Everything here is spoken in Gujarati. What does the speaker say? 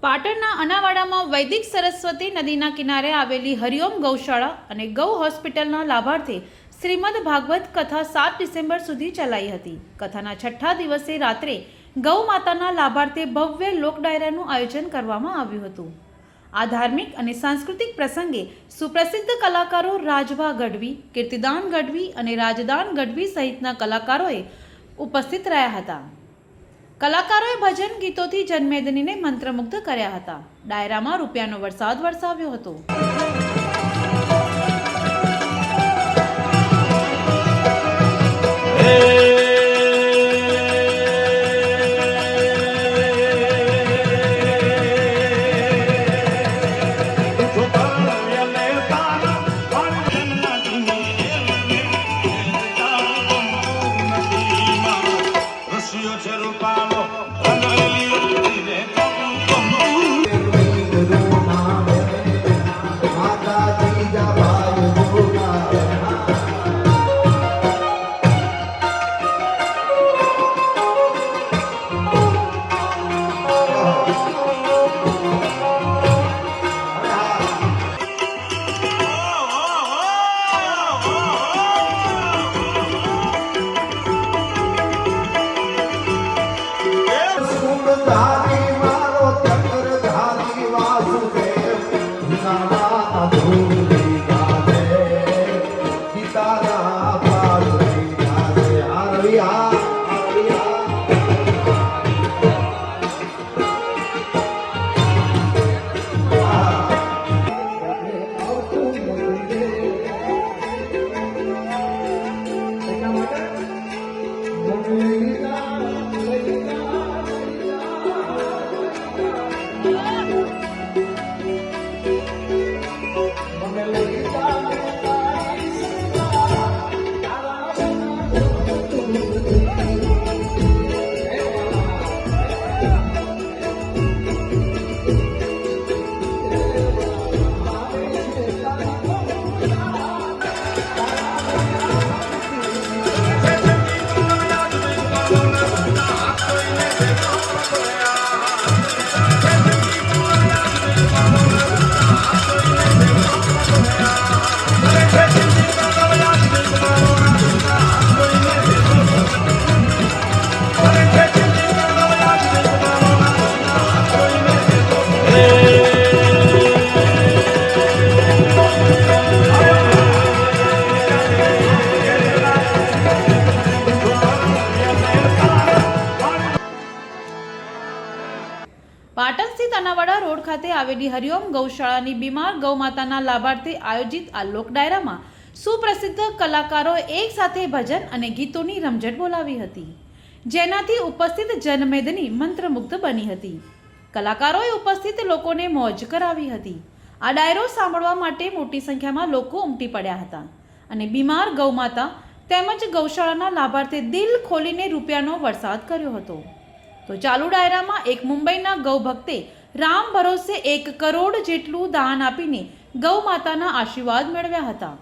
પાટણના અનાવાડામાં વૈદિક સરસ્વતી નદીના કિનારે આવેલી હરિઓમ ગૌશાળા અને ગૌ હોસ્પિટલના લાભાર્થે શ્રીમદ ભાગવત કથા 7 ડિસેમ્બર સુધી ચલાઈ હતી। કથાના છઠ્ઠા દિવસે રાત્રે ગૌ માતાના લાભાર્થે ભવ્ય લોક ડાયરાનું આયોજન કરવામાં આવ્યું હતું। આ ધાર્મિક અને સાંસ્કૃતિક પ્રસંગે સુપ્રસિદ્ધ કલાકારો રાજભા ગઢવી, કીર્તિદાન ગઢવી અને રાજદાન ગઢવી સહિતના કલાકારોએ ઉપસ્થિત રહ્યા હતા। કલાકારોએ ભજન ગીતોથી જનમેદનીને મંત્રમુગ્ધ કર્યા હતા। ડાયરામાં રૂપિયાનો વરસાદ વરસાવ્યો હતો। પાટણ સ્થિત અનાવાડા રોડ ખાતે આવેલી હરિઓમ ગૌશાળાની બીમાર ગૌમાતાના લાભાર્થે આયોજિત આ લોક ડાયરામાં સુપ્રસિદ્ધ કલાકારોએ એક સાથે ભજન અને ગીતોની રમઝટ બોલાવી હતી, જેનાથી ઉપસ્થિત જનમેદની મંત્રમુગ્ધ બની હતી। કલાકારોએ ઉપસ્થિત લોકોને મોજ કરાવી હતી। આ ડાયરો સાંભળવા માટે મોટી સંખ્યામાં લોકો ઉમટી પડ્યા હતા અને બીમાર ગૌમાતા તેમજ ગૌશાળાના લાભાર્થે દિલ ખોલીને રૂપિયાનો વરસાદ કર્યો હતો। તો ચાલુ ડાયરામાં એક મુંબઈના ગૌ ભક્તે રામ ભરોસે 1 કરોડ જેટલું દાન આપીને ગૌ માતાના આશીર્વાદ મેળવ્યા હતા।